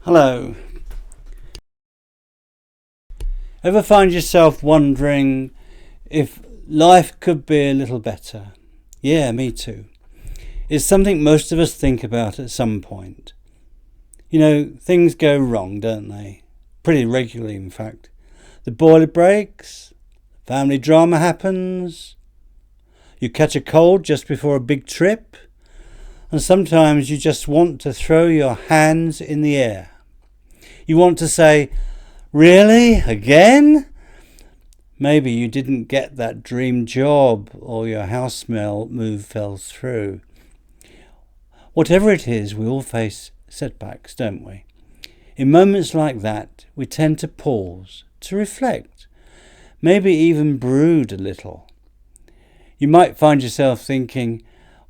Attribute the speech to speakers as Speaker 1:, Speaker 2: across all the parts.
Speaker 1: Hello. Ever find yourself wondering if life could be a little better? Yeah, me too. It's something most of us think about at some point. You know, things go wrong, don't they? Pretty regularly, in fact. The boiler breaks, family drama happens, you catch a cold just before a big trip, and sometimes you just want to throw your hands in the air. You want to say, "Really? Again?" Maybe you didn't get that dream job or your house move fell through. Whatever it is, we all face setbacks, don't we? In moments like that, we tend to pause, to reflect, maybe even brood a little. You might find yourself thinking,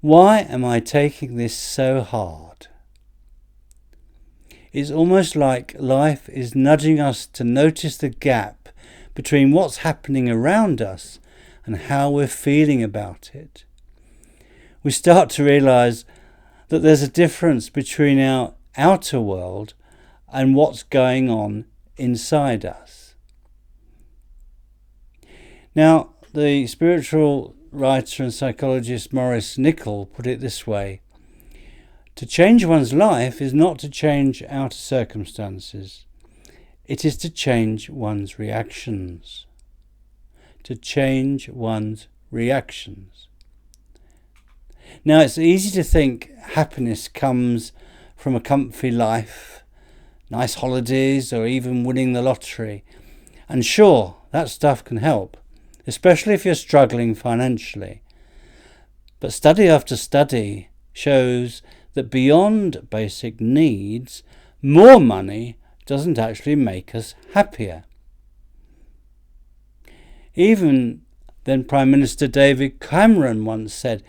Speaker 1: why am I taking this so hard? It's almost like life is nudging us to notice the gap between what's happening around us and how we're feeling about it. We start to realize that there's a difference between our outer world and what's going on inside us. Now, the spiritual writer and psychologist Maurice Nicoll put it this way: to change one's life is not to change outer circumstances. It is to change one's reactions. To change one's reactions. Now, it's easy to think happiness comes from a comfy life, nice holidays, or even winning the lottery. And sure, that stuff can help, especially if you're struggling financially. But study after study shows that beyond basic needs, more money doesn't actually make us happier. Even then Prime Minister David Cameron once said,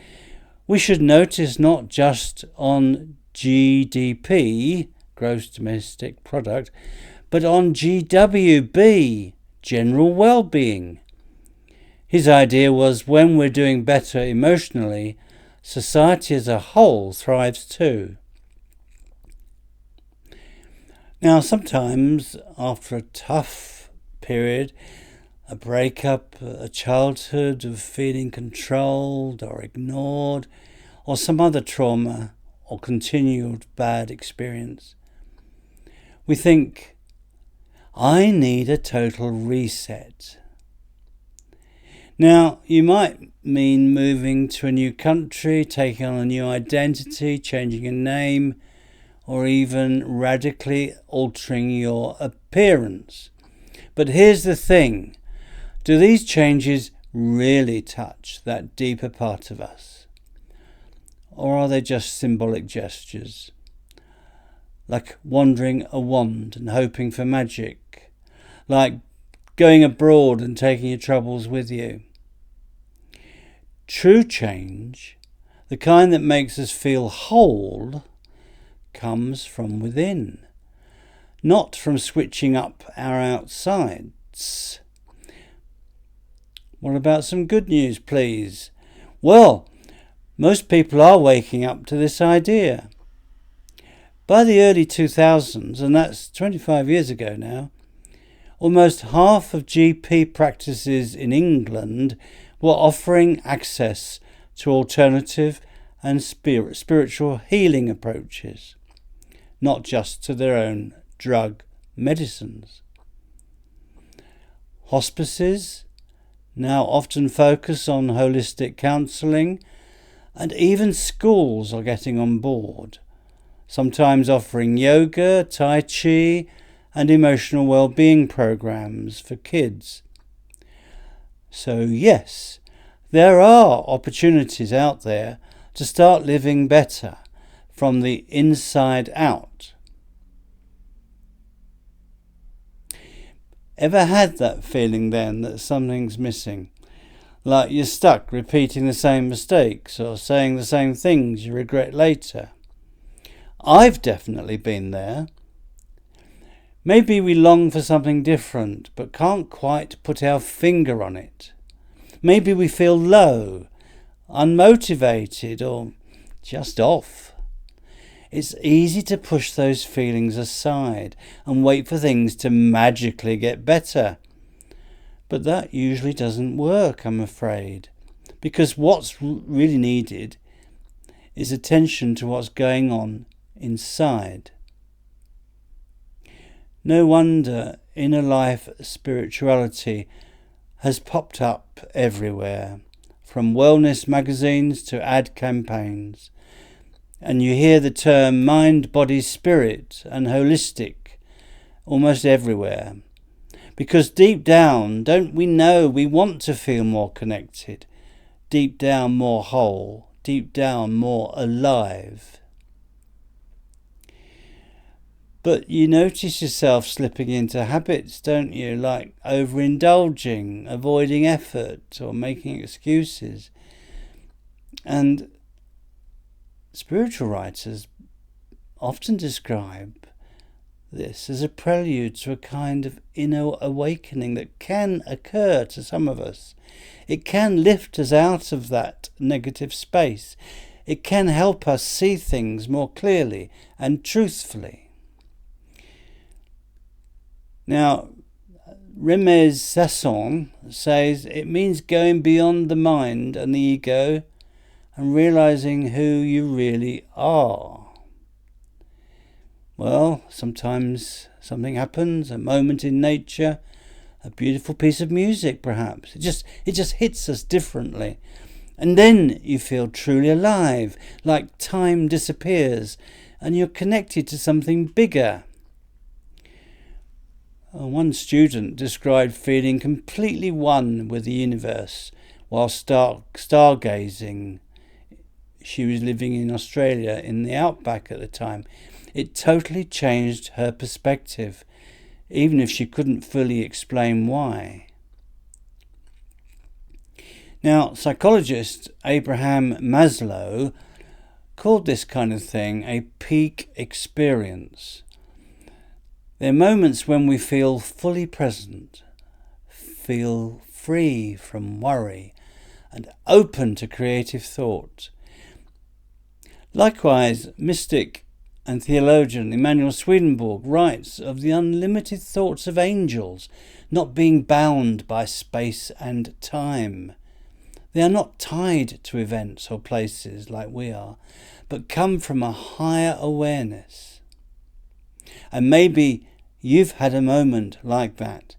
Speaker 1: we should notice not just on GDP, gross domestic product, but on GWB, general well-being. His idea was when we're doing better emotionally, society as a whole thrives too. Now, sometimes after a tough period, a breakup, a childhood of feeling controlled or ignored, or some other trauma or continued bad experience, we think, I need a total reset. Now, you might mean moving to a new country, taking on a new identity, changing a name, or even radically altering your appearance. But here's the thing. Do these changes really touch that deeper part of us? Or are they just symbolic gestures? Like wandering a wand and hoping for magic? Like going abroad and taking your troubles with you? True change, the kind that makes us feel whole, comes from within, not from switching up our outsides. What about some good news, please? Well, most people are waking up to this idea. By the early 2000s, and that's 25 years ago now, almost half of GP practices in England were offering access to alternative and spiritual healing approaches, not just to their own drug medicines. Hospices now often focus on holistic counselling, and even schools are getting on board, sometimes offering yoga, tai chi, and emotional well-being programs for kids. So yes, there are opportunities out there to start living better from the inside out. Ever had that feeling then that something's missing? Like you're stuck repeating the same mistakes or saying the same things you regret later? I've definitely been there. Maybe we long for something different but can't quite put our finger on it. Maybe we feel low, unmotivated, or just off. It's easy to push those feelings aside and wait for things to magically get better. But that usually doesn't work, I'm afraid, because what's really needed is attention to what's going on inside. No wonder inner life spirituality has popped up everywhere, from wellness magazines to ad campaigns. And you hear the term mind, body, spirit and holistic almost everywhere. Because deep down, don't we know we want to feel more connected, deep down more whole, deep down more alive? But you notice yourself slipping into habits, don't you? Like overindulging, avoiding effort, or making excuses. And spiritual writers often describe this as a prelude to a kind of inner awakening that can occur to some of us. It can lift us out of that negative space. It can help us see things more clearly and truthfully. Now, Remez Sasson says it means going beyond the mind and the ego and realizing who you really are. Well, sometimes something happens, a moment in nature, a beautiful piece of music perhaps. It just hits us differently. And then you feel truly alive, like time disappears and you're connected to something bigger. One student described feeling completely one with the universe while stargazing. She was living in Australia in the outback at the time. It totally changed her perspective, even if she couldn't fully explain why. Now, psychologist Abraham Maslow called this kind of thing a peak experience. There are moments when we feel fully present, feel free from worry, and open to creative thought. Likewise, mystic and theologian Emanuel Swedenborg writes of the unlimited thoughts of angels not being bound by space and time. They are not tied to events or places like we are, but come from a higher awareness. And maybe you've had a moment like that,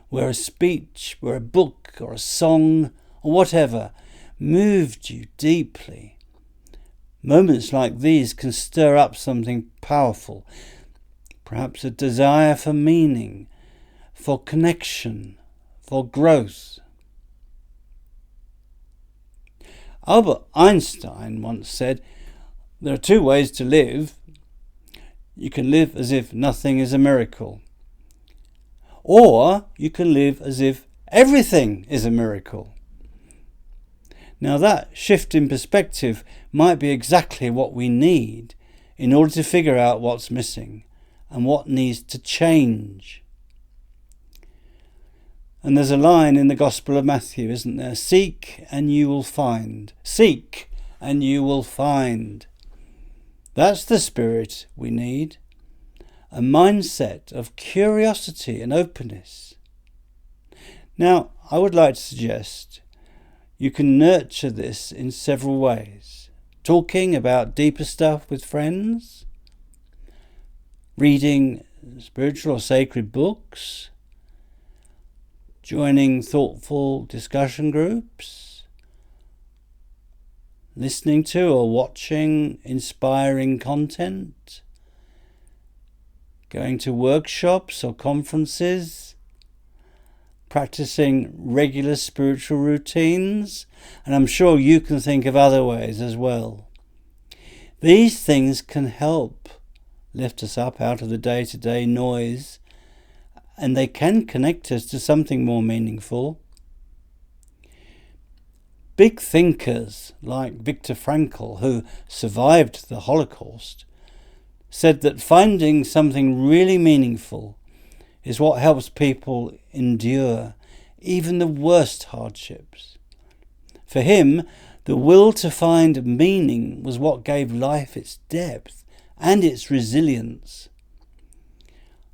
Speaker 1: where a speech, where a book or a song or whatever moved you deeply. Moments like these can stir up something powerful, perhaps a desire for meaning, for connection, for growth. Albert Einstein once said, "There are two ways to live. You can live as if nothing is a miracle, or you can live as if everything is a miracle." Now that shift in perspective might be exactly what we need in order to figure out what's missing and what needs to change. And there's a line in the Gospel of Matthew, isn't there? Seek and you will find. Seek and you will find. That's the spirit we need. A mindset of curiosity and openness. Now, I would like to suggest you can nurture this in several ways. Talking about deeper stuff with friends, reading spiritual or sacred books, joining thoughtful discussion groups, listening to or watching inspiring content, going to workshops or conferences, practicing regular spiritual routines, and I'm sure you can think of other ways as well. These things can help lift us up out of the day-to-day noise, and they can connect us to something more meaningful. Big thinkers like Viktor Frankl, who survived the Holocaust, said that finding something really meaningful is what helps people endure even the worst hardships. For him, the will to find meaning was what gave life its depth and its resilience.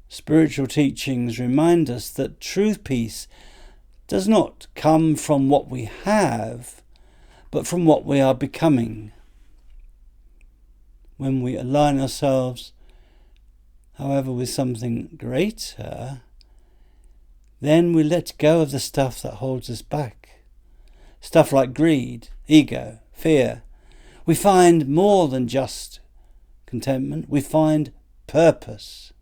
Speaker 1: Spiritual teachings remind us that true peace does not come from what we have, but from what we are becoming. When we align ourselves, however, with something greater, then we let go of the stuff that holds us back. Stuff like greed, ego, fear. We find more than just contentment. We find purpose.